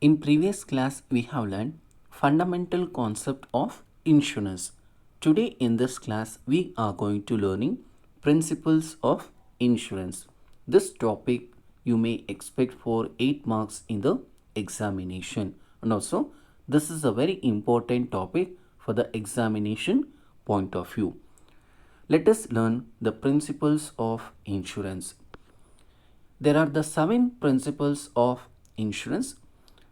In previous class, we have learned fundamental concept of insurance. Today in this class, we are going to learning principles of insurance. This topic you may expect for 8 marks in the examination. And also, this is a very important topic for the examination point of view. Let us learn the principles of insurance. There are the 7 principles of insurance,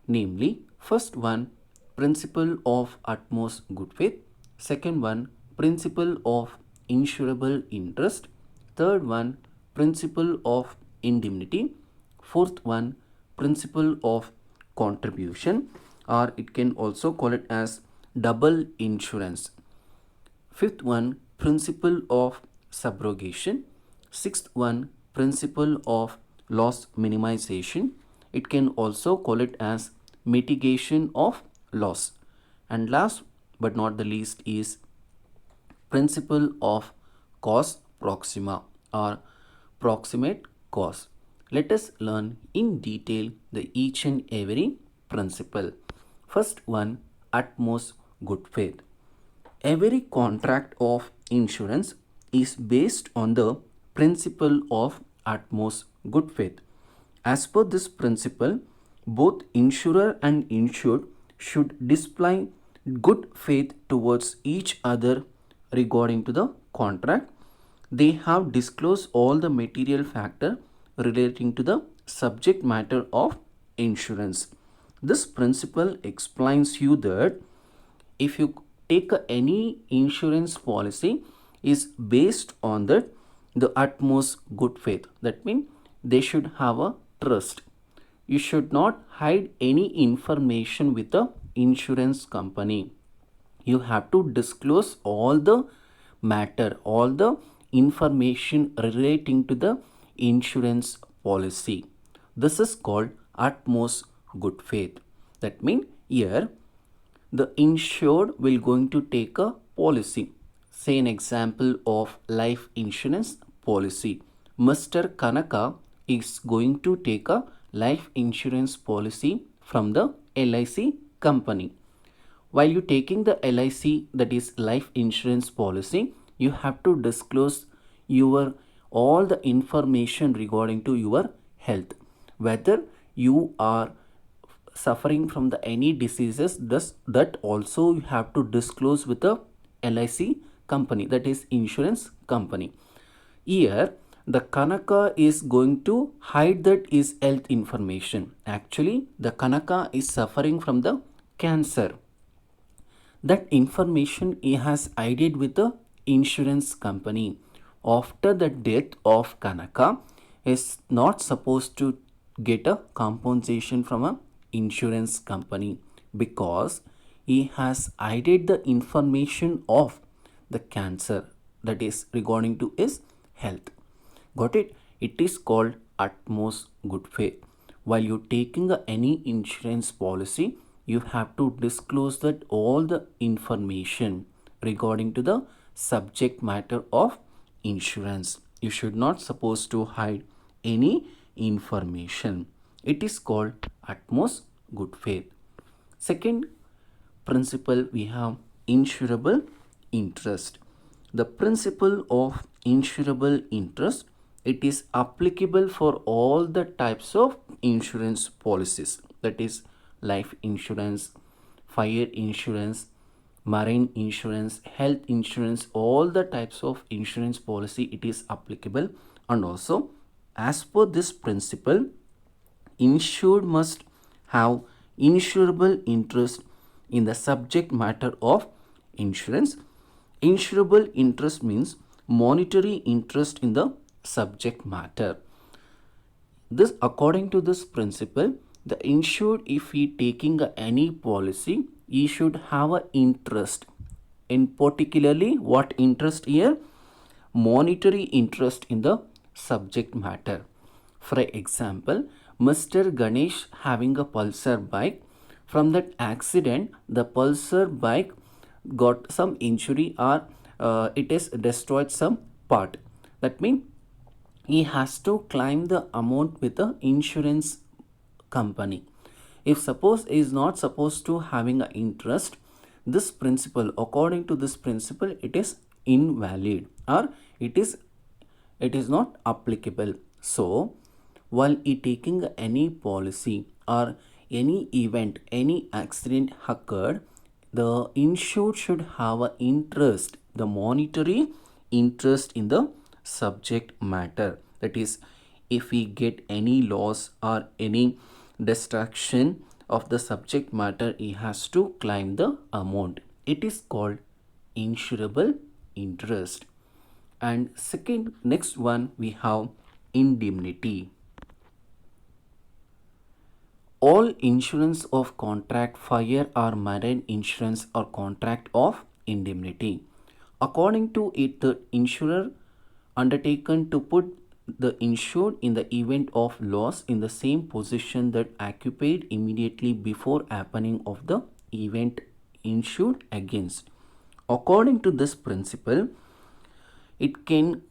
namely, first one, principle of utmost good faith, second one, principle of insurable interest, third one, principle of indemnity, fourth one, principle of contribution, or it can also call it as double insurance. Fifth one, principle of subrogation. Sixth one, principle of loss minimization. It can also call it as mitigation of loss. And last but not the least is principle of cause proxima or proximate cause. Let us learn in detail the each and every principle. First one, utmost good faith. Every contract of insurance is based on the principle of utmost good faith. As per this principle, both insurer and insured should display good faith towards each other regarding to the contract. They have disclosed all the material factor relating to the subject matter of insurance. This principle explains you that if you take any insurance policy is based on the utmost good faith. That means they should have a trust. You should not hide any information with the insurance company. You have to disclose all the matter, all the information relating to the insurance policy. This is called utmost good faith. That means here the insured will going to take a policy. Say an example of life insurance policy. Mr. Kanaka is going to take a life insurance policy from the LIC company. While you taking the LIC, that is life insurance policy, you have to disclose your all the information regarding to your health, whether you are suffering from the any diseases. Thus that also you have to disclose with the LIC company, that is insurance company. Here the Kanaka is going to hide that is health information. Actually the Kanaka is suffering from the cancer. That information he has hidden with the insurance company. After the death of Kanaka is not supposed to get a compensation from a insurance company because he has hidden the information of the cancer, that is regarding to his health. Got it? It is called utmost good faith. While you taking any insurance policy, you have to disclose that all the information regarding to the subject matter of insurance. You should not supposed to hide any information. It is called utmost good faith. Second principle, we have insurable interest. The principle of insurable interest, it is applicable for all the types of insurance policies, that is life insurance, fire insurance, marine insurance, health insurance, all the types of insurance policy it is applicable. And also as per this principle, insured must have insurable interest in the subject matter of insurance. Insurable interest means monetary interest in the subject matter. This, according to this principle, the insured, if he taking any policy, he should have an interest in particularly what interest here? Monetary interest in the subject matter. For example, Mr. Ganesh having a Pulsar bike. From that accident, the Pulsar bike got some injury or it is destroyed some part. That means he has to claim the amount with the insurance company. If suppose is not supposed to having an interest, this principle, according to this principle, it is invalid or it is not applicable. So while taking any policy or any event, any accident occurred, the insured should have an interest, the monetary interest in the subject matter. That is, if we get any loss or any destruction of the subject matter, he has to claim the amount. It is called insurable interest. And second, next one we have indemnity. All insurance of contract, fire or marine insurance or contract of indemnity. According to it, the insurer undertaken to put the insured in the event of loss in the same position that occupied immediately before happening of the event insured against. According to this principle, it can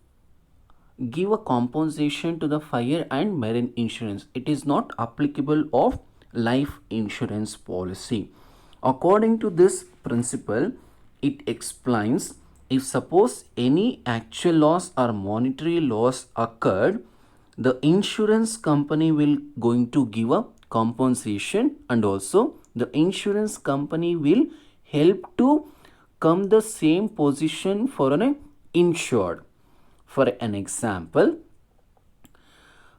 give a compensation to the fire and marine insurance. It is not applicable of life insurance policy. According to this principle, it explains, if suppose any actual loss or monetary loss occurred, the insurance company will going to give a compensation, and also the insurance company will help to come the same position for an insured. For an example,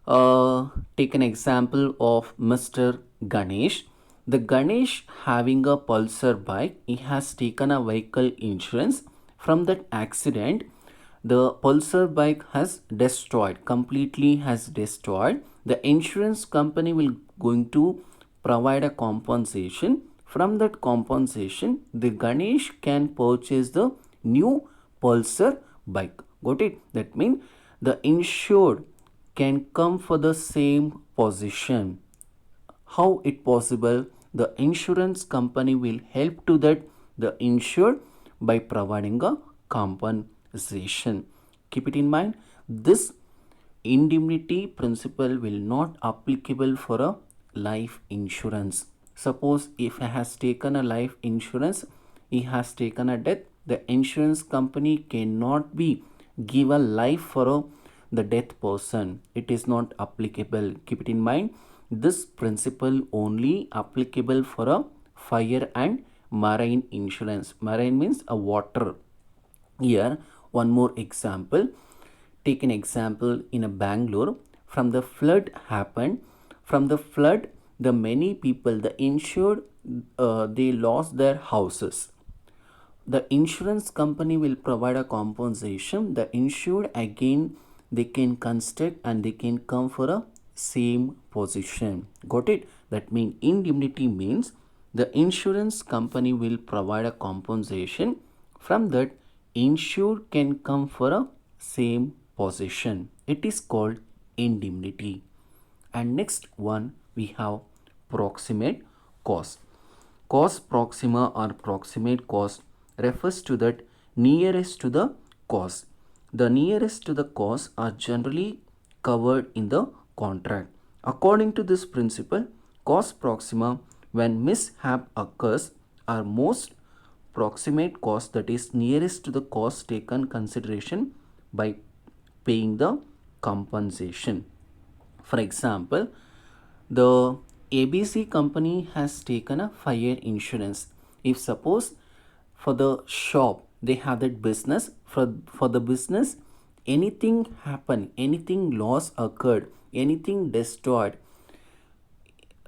take an example of Mr. Ganesh. The Ganesh having a Pulsar bike, he has taken a vehicle insurance. From that accident, the Pulsar bike has destroyed, completely has destroyed. The insurance company will going to provide a compensation. From that compensation, the Ganesh can purchase the new Pulsar bike. Got it? That means the insured can come for the same position. How it possible? The insurance company will help to that the insured by providing a compensation. Keep it in mind, this indemnity principle will not applicable for a life insurance. Suppose if he has taken a life insurance, he has taken a death, the insurance company cannot be give a life for the death person. It is not applicable. Keep it in mind, this principle only applicable for a fire and marine insurance. Marine means a water. Here one more example. Take an example in a Bangalore. From the flood happened, from the flood the many people, the insured, they lost their houses. The insurance company will provide a compensation. The insured again they can construct and they can come for a same position. Got it? That means indemnity means the insurance company will provide a compensation. From that, insured can come for a same position. It is called indemnity. And next one we have proximate cause. Cause proxima or proximate cause refers to that nearest to the cause. The nearest to the cause are generally covered in the contract. According to this principle, cause proxima, when mishap occurs, are most proximate cause, that is nearest to the cause taken consideration by paying the compensation. For example, the ABC company has taken a fire insurance. If suppose for the shop they have that business, for the business anything happen, anything loss occurred, anything destroyed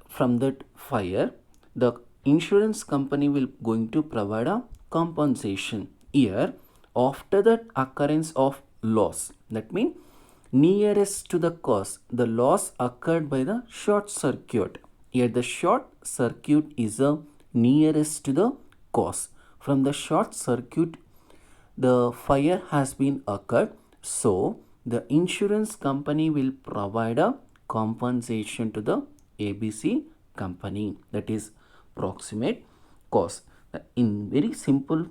from that fire, the insurance company will going to provide a compensation. Here after that occurrence of loss, that means nearest to the cause, the loss occurred by the short circuit. Here the short circuit is the nearest to the cause. From the short circuit the fire has been occurred, so the insurance company will provide a compensation to the ABC company. That is proximate cause. In very simple,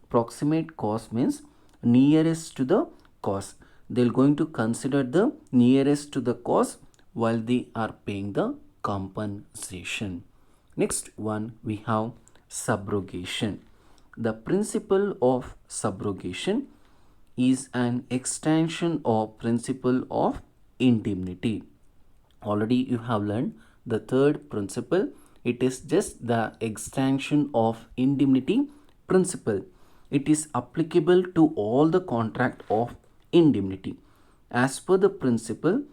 proximate cause means nearest to the cause. They're going to consider the nearest to the cause while they are paying the compensation. Next one we have subrogation. The principle of subrogation is an extension of principle of indemnity. Already you have learned the third principle. It is just the extension of indemnity principle. It is applicable to all the contract of indemnity. As per the principle,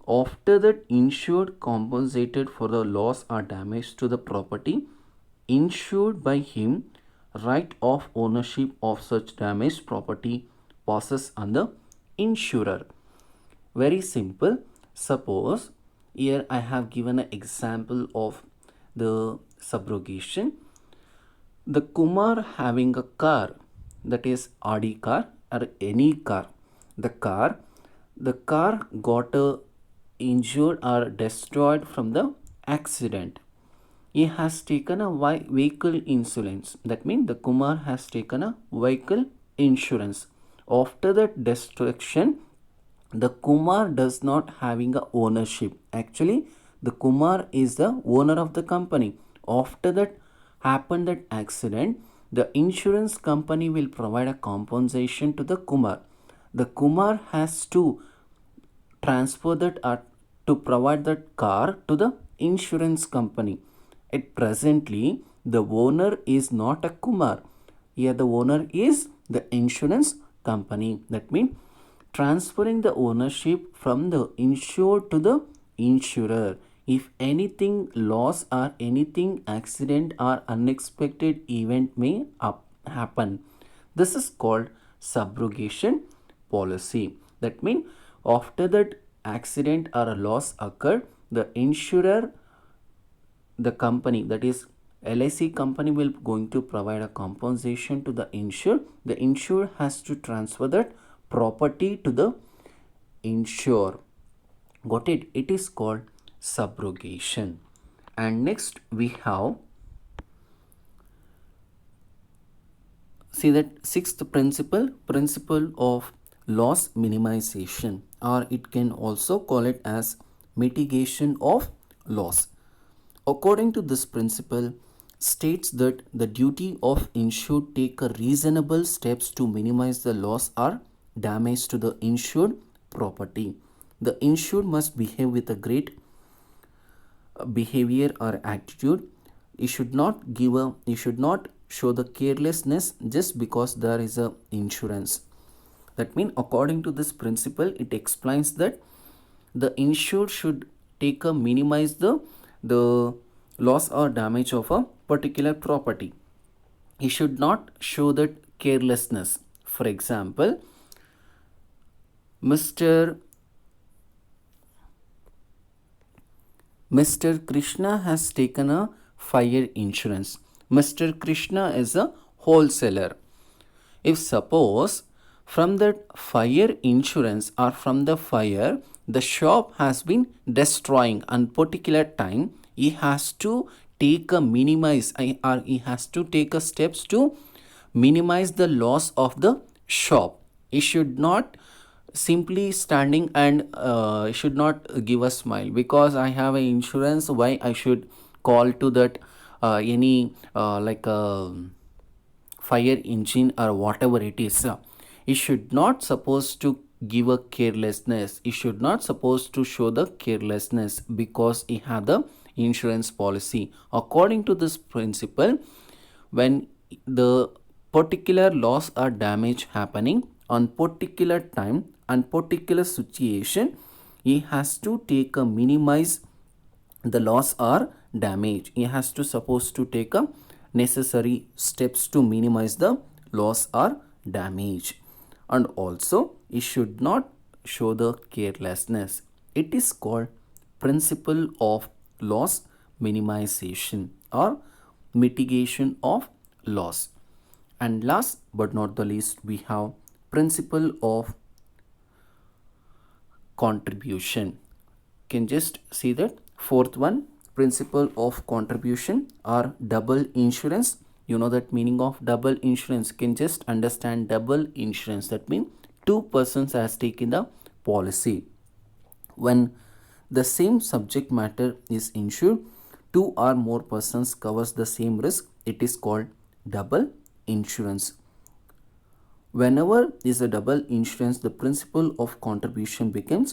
after that insured compensated for the loss or damage to the property insured by him, right of ownership of such damaged property passes on the insurer. Very simple. Suppose here I have given an example of the subrogation. The Kumar having a car, that is Audi car or any car. The car got injured or destroyed from the accident. He has taken a vehicle insurance. That means the Kumar has taken a vehicle insurance. After that destruction, the Kumar does not having a ownership. Actually, the Kumar is the owner of the company. After that happened that accident, the insurance company will provide a compensation to the Kumar. The Kumar has to transfer that to provide that car to the insurance company. At presently, the owner is not a Kumar. Here the owner is the insurance company. That means transferring the ownership from the insured to the insurer. If anything loss or anything accident or unexpected event may happen, this is called subrogation policy. That means after that accident or a loss occurred, the insurer, the company, that is LIC company, will going to provide a compensation to the insured. The insured has to transfer that property to the insured. Got it? It is called subrogation. And next we have, see that sixth principle of loss minimization, or it can also call it as mitigation of loss. According to this principle, states that the duty of insured take a reasonable steps to minimize the loss or damage to the insured property. The insured must behave with a great behavior or attitude. He should not show the carelessness just because there is a insurance. That means according to this principle, it explains that the insured should take a minimize the loss or damage of a particular property. He should not show that carelessness. For example, Mr. Krishna has taken a fire insurance. Mr. Krishna is a wholesaler. If suppose from that fire insurance or from the fire, the shop has been destroying on particular time, he has to take a minimize or he has to take a steps to minimize the loss of the shop. He should not simply standing and should not give a smile because I have an insurance. Why I should call to that any like a fire engine or whatever it is. He should not supposed to give a carelessness. He should not supposed to show the carelessness because he have the insurance policy. According to this principle, when the particular loss or damage happening on particular time and particular situation, he has to take a minimize the loss or damage. He has to supposed to take a necessary steps to minimize the loss or damage. And also he should not show the carelessness. It is called principle of loss minimization or mitigation of loss. And last but not the least, we have principle of contribution. Can just see that fourth one, principle of contribution or double insurance. You know that meaning of double insurance. Can just understand double insurance. That means two persons has taken the policy. When the same subject matter is insured, two or more persons covers the same risk, it is called double insurance. Whenever is a double insurance, the principle of contribution becomes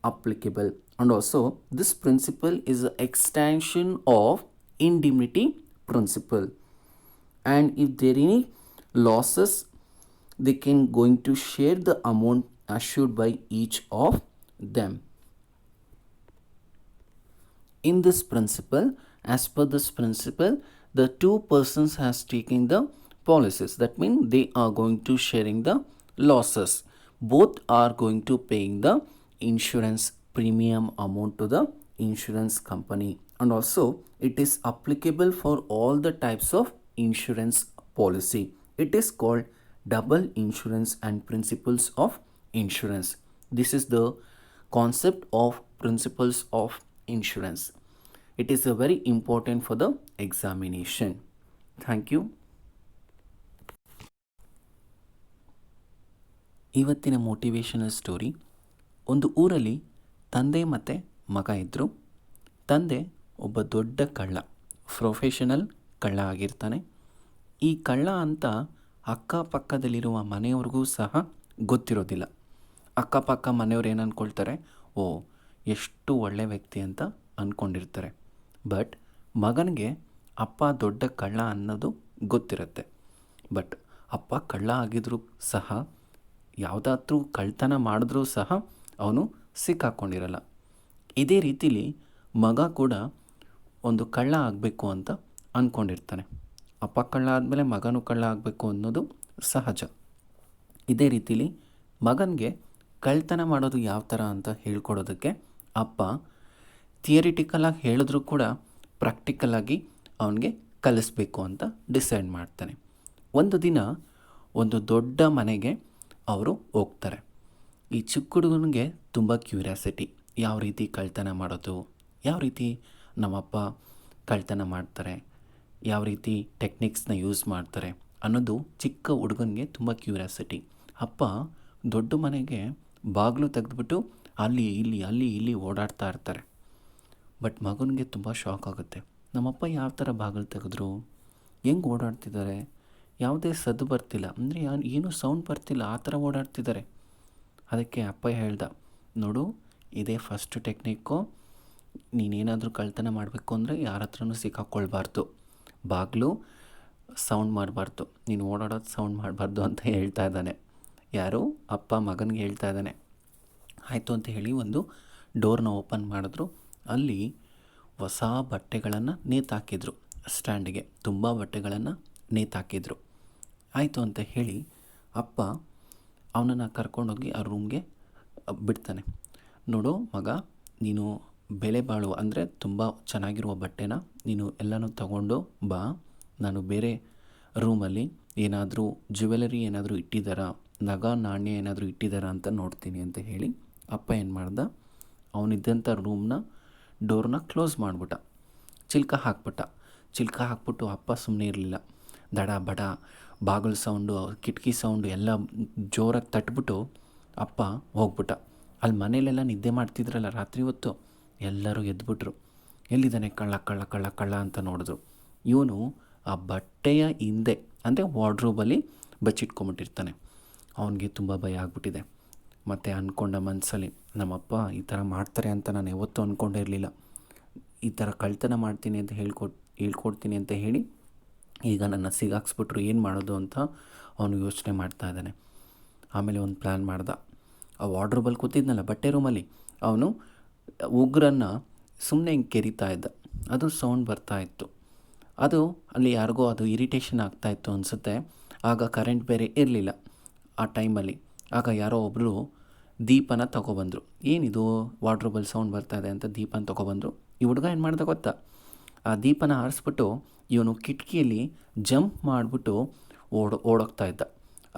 applicable, and also this principle is an extension of indemnity principle. And if there are any losses, they can going to share the amount assured by each of them. In this principle, as per this principle, the two persons has taken the policies. That means they are going to sharing the losses. Both are going to paying the insurance premium amount to the insurance company, and also it is applicable for all the types of insurance policy. It is called double insurance and principles of insurance. This is the concept of principles of insurance. It is a very important for the examination. Thank you. ಇವತ್ತಿನ motivational story. ಒಂದು ಊರಲ್ಲಿ ತಂದೆ ಮತ್ತು ಮಗ ಇದ್ದರು. ತಂದೆ ಒಬ್ಬ ದೊಡ್ಡ ಕಳ್ಳ, ಪ್ರೊಫೆಷನಲ್ ಕಳ್ಳ ಆಗಿರ್ತಾನೆ. ಈ ಕಳ್ಳ ಅಂತ ಅಕ್ಕಪಕ್ಕದಲ್ಲಿರುವ ಮನೆಯವ್ರಿಗೂ ಸಹ ಗೊತ್ತಿರೋದಿಲ್ಲ. ಅಕ್ಕಪಕ್ಕ ಮನೆಯವ್ರು ಏನು ಅಂದ್ಕೊಳ್ತಾರೆ, ಓ ಎಷ್ಟು ಒಳ್ಳೆ ವ್ಯಕ್ತಿ ಅಂತ ಅಂದ್ಕೊಂಡಿರ್ತಾರೆ. ಬಟ್ ಮಗನಿಗೆ ಅಪ್ಪ ದೊಡ್ಡ ಕಳ್ಳ ಅನ್ನೋದು ಗೊತ್ತಿರುತ್ತೆ. ಬಟ್ ಅಪ್ಪ ಕಳ್ಳ ಆಗಿದ್ರೂ ಸಹ, ಯಾವುದಾದ್ರೂ ಕಳ್ತನ ಮಾಡಿದ್ರೂ ಸಹ ಅವನು ಸಿಕ್ಕಾಕ್ಕೊಂಡಿರಲ್ಲ. ಇದೇ ರೀತಿಲಿ ಮಗ ಕೂಡ ಒಂದು ಕಳ್ಳ ಆಗಬೇಕು ಅಂತ ಅಂದ್ಕೊಂಡಿರ್ತಾನೆ. ಅಪ್ಪ ಕಳ್ಳ ಆದಮೇಲೆ ಮಗನೂ ಕಳ್ಳ ಆಗಬೇಕು ಅನ್ನೋದು ಸಹಜ. ಇದೇ ರೀತಿಲಿ ಮಗನಿಗೆ ಕಳ್ತನ ಮಾಡೋದು ಯಾವ ಥರ ಅಂತ ಹೇಳ್ಕೊಡೋದಕ್ಕೆ ಅಪ್ಪ ಥಿಯರಿಟಿಕಲಾಗಿ ಹೇಳಿದ್ರೂ ಕೂಡ ಪ್ರಾಕ್ಟಿಕಲಾಗಿ ಅವನಿಗೆ ಕಲಿಸ್ಬೇಕು ಅಂತ ಡಿಸೈಡ್ ಮಾಡ್ತಾನೆ. ಒಂದು ದಿನ ಒಂದು ದೊಡ್ಡ ಮನೆಗೆ ಅವರು ಹೋಗ್ತಾರೆ. ಈ ಚಿಕ್ಕ ಹುಡುಗನಿಗೆ ತುಂಬ ಕ್ಯೂರಿಯಾಸಿಟಿ, ಯಾವ ರೀತಿ ಕಳ್ತನ ಮಾಡೋದು, ಯಾವ ರೀತಿ ನಮ್ಮಪ್ಪ ಕಳ್ತನ ಮಾಡ್ತಾರೆ, ಯಾವ ರೀತಿ ಟೆಕ್ನಿಕ್ಸ್ನ ಯೂಸ್ ಮಾಡ್ತಾರೆ ಅನ್ನೋದು ಚಿಕ್ಕ ಹುಡುಗನಿಗೆ ತುಂಬ ಕ್ಯೂರಿಯಾಸಿಟಿ. ಅಪ್ಪ ದೊಡ್ಡ ಮನೆಗೆ ಬಾಗಿಲು ತೆಗೆದುಬಿಟ್ಟು ಅಲ್ಲಿ ಇಲ್ಲಿ ಓಡಾಡ್ತಾ ಇರ್ತಾರೆ. ಬಟ್ ಮಗನಿಗೆ ತುಂಬ ಶಾಕ್ ಆಗುತ್ತೆ. ನಮ್ಮಪ್ಪ ಯಾವ ಥರ ಬಾಗಿಲು ತೆಗೆದ್ರು, ಹೆಂಗೆ ಓಡಾಡ್ತಿದ್ದಾರೆ, ಯಾವುದೇ ಸದ್ದು ಬರ್ತಿಲ್ಲ, ಅಂದರೆ ಏನೂ ಸೌಂಡ್ ಬರ್ತಿಲ್ಲ, ಆ ಥರ ಓಡಾಡ್ತಿದ್ದಾರೆ. ಅದಕ್ಕೆ ಅಪ್ಪ ಹೇಳ್ದ, ನೋಡು ಇದೇ ಫಸ್ಟ್ ಟೆಕ್ನಿಕ್ಕು, ನೀನೇನಾದರೂ ಕಳ್ತನ ಮಾಡಬೇಕು ಅಂದರೆ ಯಾರ ಹತ್ರನೂ ಸಿಕ್ಕಾಕ್ಕೊಳ್ಬಾರ್ದು, ಬಾಗಿಲು ಸೌಂಡ್ ಮಾಡಬಾರ್ದು, ನೀನು ಓಡಾಡೋದು ಸೌಂಡ್ ಮಾಡಬಾರ್ದು ಅಂತ ಹೇಳ್ತಾ ಇದ್ದಾನೆ. ಯಾರು? ಅಪ್ಪ ಮಗನಿಗೆ ಹೇಳ್ತಾ ಇದ್ದಾನೆ. ಆಯಿತು ಅಂತ ಹೇಳಿ ಒಂದು ಡೋರ್ನ ಓಪನ್ ಮಾಡಿದ್ರು. ಅಲ್ಲಿ ಹೊಸ ಬಟ್ಟೆಗಳನ್ನು ನೇತಾಕಿದ್ರು. ಸ್ಟ್ಯಾಂಡಿಗೆ ತುಂಬ ಬಟ್ಟೆಗಳನ್ನು ನೇತಾಕಿದ್ರು. ಆಯಿತು ಅಂತ ಹೇಳಿ ಅಪ್ಪ ಅವನನ್ನು ಕರ್ಕೊಂಡೋಗಿ ಆ ರೂಮ್ಗೆ ಬಿಡ್ತಾನೆ. ನೋಡು ಮಗ, ನೀನು ಬೆಲೆ ಬಾಳುವ ಅಂದರೆ ತುಂಬ ಚೆನ್ನಾಗಿರುವ ಬಟ್ಟೆನ ನೀನು ಎಲ್ಲನೂ ತಗೊಂಡು ಬಾ, ನಾನು ಬೇರೆ ರೂಮಲ್ಲಿ ಏನಾದರೂ ಜ್ಯುವೆಲರಿ ಏನಾದರೂ ಇಟ್ಟಿದ್ದಾರಾ, ನಗ ನಾಣ್ಯ ಏನಾದರೂ ಇಟ್ಟಿದ್ದಾರಾ ಅಂತ ನೋಡ್ತೀನಿ ಅಂತ ಹೇಳಿ ಅಪ್ಪ ಏನು ಮಾಡ್ದ, ಅವನಿದ್ದಂಥ ರೂಮ್ನ ಡೋರ್ನ ಕ್ಲೋಸ್ ಮಾಡಿಬಿಟ್ಟ, ಚಿಲ್ಕ ಹಾಕ್ಬಿಟ್ಟು ಅಪ್ಪ ಸುಮ್ಮನೆ ಇರಲಿಲ್ಲ. ದಡ ಬಡ ಬಾಗಿಲು ಸೌಂಡು, ಕಿಟಕಿ ಸೌಂಡು ಎಲ್ಲ ಜೋರಾಗಿ ತಟ್ಬಿಟ್ಟು ಅಪ್ಪ ಹೋಗ್ಬಿಟ್ಟ. ಅಲ್ಲಿ ಮನೇಲೆಲ್ಲ ನಿದ್ದೆ ಮಾಡ್ತಿದ್ರಲ್ಲ ರಾತ್ರಿ ಹೊತ್ತು, ಎಲ್ಲರೂ ಎದ್ಬಿಟ್ರು. ಎಲ್ಲಿದ್ದಾನೆ ಕಳ್ಳ ಅಂತ ನೋಡಿದ್ರು. ಇವನು ಆ ಬಟ್ಟೆಯ ಹಿಂದೆ ಅಂದರೆ ವಾರ್ಡ್ರೋಬಲ್ಲಿ ಬಚ್ಚಿಟ್ಕೊಂಬಿಟ್ಟಿರ್ತಾನೆ. ಅವನಿಗೆ ತುಂಬ ಭಯ ಆಗ್ಬಿಟ್ಟಿದೆ. ಮತ್ತು ಅಂದ್ಕೊಂಡ ಮನಸ್ಸಲ್ಲಿ, ನಮ್ಮಪ್ಪ ಈ ಥರ ಮಾಡ್ತಾರೆ ಅಂತ ನಾನು ಯಾವತ್ತೂ ಅಂದ್ಕೊಂಡೇ ಇರಲಿಲ್ಲ, ಈ ಥರ ಕಳ್ತನ ಮಾಡ್ತೀನಿ ಅಂತ ಹೇಳ್ಕೊಡ್ತೀನಿ ಅಂತ ಹೇಳಿ ಈಗ ನನ್ನ ಸಿಗಾಕ್ಸ್ಬಿಟ್ರು, ಏನು ಮಾಡೋದು ಅಂತ ಅವನು ಯೋಚನೆ ಮಾಡ್ತಾ ಇದ್ದಾನೆ. ಆಮೇಲೆ ಒಂದು ಪ್ಲ್ಯಾನ್ ಮಾಡ್ದ. ಆ ವಾರ್ಡ್ರೋಬಲ್ಲಿ ಕೂತಿದ್ನಲ್ಲ ಬಟ್ಟೆ ರೂಮಲ್ಲಿ, ಅವನು ಉಗ್ರನ್ನು ಸುಮ್ಮನೆ ಹಿಂಗೆ ಕೆರಿತಾ ಇದ್ದ. ಅದು ಸೌಂಡ್ ಬರ್ತಾ ಇತ್ತು. ಅದು ಅಲ್ಲಿ ಯಾರಿಗೋ ಅದು ಇರಿಟೇಷನ್ ಆಗ್ತಾಯಿತ್ತು ಅನಿಸುತ್ತೆ. ಆಗ ಕರೆಂಟ್ ಬೇರೆ ಇರಲಿಲ್ಲ ಆ ಟೈಮಲ್ಲಿ. ಆಗ ಯಾರೋ ಒಬ್ಬರು ದೀಪನ ತೊಗೊಬಂದರು. ಏನಿದು ವಾರ್ಡ್ರೋಬಲ್ ಸೌಂಡ್ ಬರ್ತಾಯಿದೆ ಅಂತ ದೀಪನ ತೊಗೊಬಂದರು. ಈ ಹುಡುಗ ಏನು ಮಾಡ್ದೆ ಗೊತ್ತಾ, ಆ ದೀಪನ ಆರಿಸ್ಬಿಟ್ಟು ಇವನು ಕಿಟಕಿಯಲ್ಲಿ ಜಂಪ್ ಮಾಡಿಬಿಟ್ಟು ಓಡೋಗ್ತಾ ಇದ್ದ.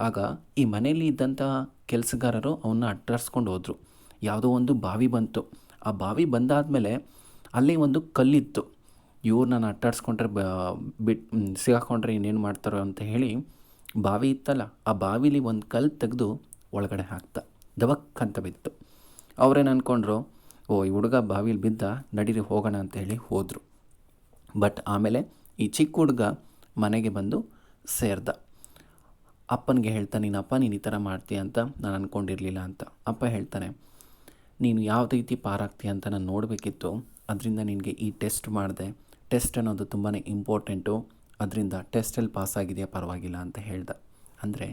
ಆಗ ಈ ಮನೆಯಲ್ಲಿ ಇದ್ದಂಥ ಕೆಲಸಗಾರರು ಅವನ್ನ ಅಡ್ಡಾಡ್ಸ್ಕೊಂಡು ಹೋದರು. ಯಾವುದೋ ಒಂದು ಬಾವಿ ಬಂತು. ಆ ಬಾವಿ ಬಂದಾದಮೇಲೆ ಅಲ್ಲಿ ಒಂದು ಕಲ್ಲಿತ್ತು. ಇವ್ರನ್ನ ಅಟ್ಟಾಡ್ಸ್ಕೊಂಡ್ರೆ ಸಿಗಾಕೊಂಡ್ರೆ ಇನ್ನೇನು ಮಾಡ್ತಾರೋ ಅಂತ ಹೇಳಿ ಬಾವಿ ಇತ್ತಲ್ಲ, ಆ ಬಾವಿಲಿ ಒಂದು ಕಲ್ಲು ತೆಗೆದು ಒಳಗಡೆ ಹಾಕ್ತ. ದಬಕ್ ಅಂತ ಬಿತ್ತು. ಅವರೇನು ಅಂದ್ಕೊಂಡ್ರು, ಓ ಈ ಹುಡುಗ ಬಾವಿಲಿ ಬಿದ್ದ, ನಡೀರಿ ಹೋಗೋಣ ಅಂತ ಹೇಳಿ ಹೋದರು. ಬಟ್ ಆಮೇಲೆ ಈ ಚಿಕ್ಕ ಹುಡುಗ ಮನೆಗೆ ಬಂದು ಸೇರ್ದ. ಅಪ್ಪನಿಗೆ ಹೇಳ್ತಾನೆ, ನೀನಪ್ಪ ನೀನು ಈ ಥರ ಮಾಡ್ತೀಯ ಅಂತ ನಾನು ಅಂದ್ಕೊಂಡಿರಲಿಲ್ಲ ಅಂತ. ಅಪ್ಪ ಹೇಳ್ತಾನೆ, ನೀನು ಯಾವ ರೀತಿ ಪಾರಾಗ್ತೀಯ ಅಂತ ನಾನು ನೋಡಬೇಕಿತ್ತು, ಅದರಿಂದ ನಿನಗೆ ಈ ಟೆಸ್ಟ್ ಮಾಡಿದೆ. ಟೆಸ್ಟ್ ಅನ್ನೋದು ತುಂಬಾ ಇಂಪಾರ್ಟೆಂಟು, ಅದರಿಂದ ಟೆಸ್ಟಲ್ಲಿ ಪಾಸಾಗಿದೆಯಾ ಪರವಾಗಿಲ್ಲ ಅಂತ ಹೇಳ್ದ. ಅಂದರೆ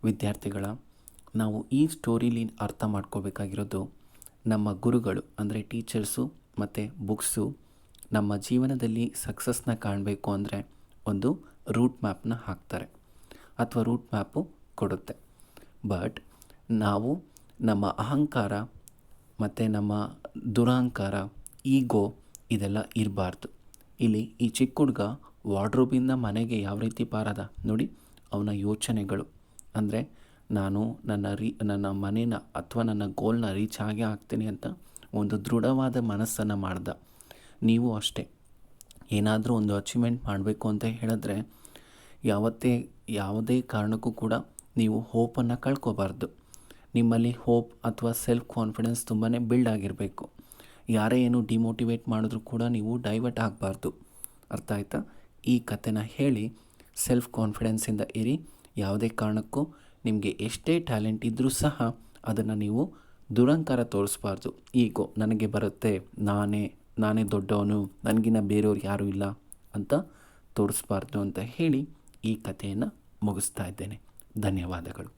ವಿದ್ಯಾರ್ಥಿಗಳ, ನಾವು ಈ ಸ್ಟೋರಿಲಿ ಅರ್ಥ ಮಾಡ್ಕೋಬೇಕಾಗಿರೋದು, ನಮ್ಮ ಗುರುಗಳು ಅಂದರೆ ಟೀಚರ್ಸು ಮತ್ತು ಬುಕ್ಸು ನಮ್ಮ ಜೀವನದಲ್ಲಿ ಸಕ್ಸಸ್ನ ಕಾಣಬೇಕು ಅಂದರೆ ಒಂದು ರೂಟ್ ಮ್ಯಾಪ್ನ ಹಾಕ್ತಾರೆ ಅಥವಾ ರೂಟ್ ಮ್ಯಾಪು ಕೊಡುತ್ತೆ. ಬಟ್ ನಾವು ನಮ್ಮ ಅಹಂಕಾರ ಮತ್ತು ನಮ್ಮ ದುರಹಂಕಾರ, ಈಗೋ ಇದೆಲ್ಲ ಇರಬಾರ್ದು. ಇಲ್ಲಿ ಈ ಚಿಕ್ಕ ಹುಡುಗ ವಾರ್ಡ್ರೋಬಿಂದ ಮನೆಗೆ ಯಾವ ರೀತಿ ಪಾರದ ನೋಡಿ, ಅವನ ಯೋಚನೆಗಳು ಅಂದರೆ ನಾನು ನನ್ನ ಮನೇನ ಅಥವಾ ನನ್ನ ಗೋಲ್ನ ರೀಚ್ ಆಗೇ ಆಗ್ತೀನಿ ಅಂತ ಒಂದು ದೃಢವಾದ ಮನಸ್ಸನ್ನು ಮಾಡ್ದ. ನೀವು ಅಷ್ಟೇ, ಏನಾದರೂ ಒಂದು ಅಚೀವ್ಮೆಂಟ್ ಮಾಡಬೇಕು ಅಂತ ಹೇಳಿದ್ರೆ ಯಾವುದೇ ಕಾರಣಕ್ಕೂ ಕೂಡ ನೀವು ಹೋಪನ್ನು ಕಳ್ಕೊಬಾರ್ದು. ನಿಮ್ಮಲ್ಲಿ ಹೋಪ್ ಅಥವಾ ಸೆಲ್ಫ್ ಕಾನ್ಫಿಡೆನ್ಸ್ ತುಂಬಾ ಬಿಲ್ಡ್ ಆಗಿರಬೇಕು. ಯಾರೇ ಏನು ಡಿಮೋಟಿವೇಟ್ ಮಾಡಿದ್ರೂ ಕೂಡ ನೀವು ಡೈವರ್ಟ್ ಆಗಬಾರ್ದು. ಅರ್ಥ ಆಯ್ತಾ? ಈ ಕಥೆನ ಹೇಳಿ ಸೆಲ್ಫ್ ಕಾನ್ಫಿಡೆನ್ಸಿಂದ ಇರಿ. ಯಾವುದೇ ಕಾರಣಕ್ಕೂ ನಿಮಗೆ ಎಷ್ಟೇ ಟ್ಯಾಲೆಂಟ್ ಇದ್ದರೂ ಸಹ ಅದನ್ನು ನೀವು ದುರಂಕಾರ ತೋರಿಸ್ಬಾರ್ದು. ಈಗೋ ನನಗೆ ಬರುತ್ತೆ, ನಾನೇ ದೊಡ್ಡವನು, ನನಗಿನ್ನ ಬೇರೆಯವ್ರು ಯಾರೂ ಇಲ್ಲ ಅಂತ ತೋರಿಸ್ಬಾರ್ದು ಅಂತ ಹೇಳಿ ಈ ಕಥೆಯನ್ನು ಮುಗಿಸ್ತಾ ಇದ್ದೇನೆ. ಧನ್ಯವಾದಗಳು.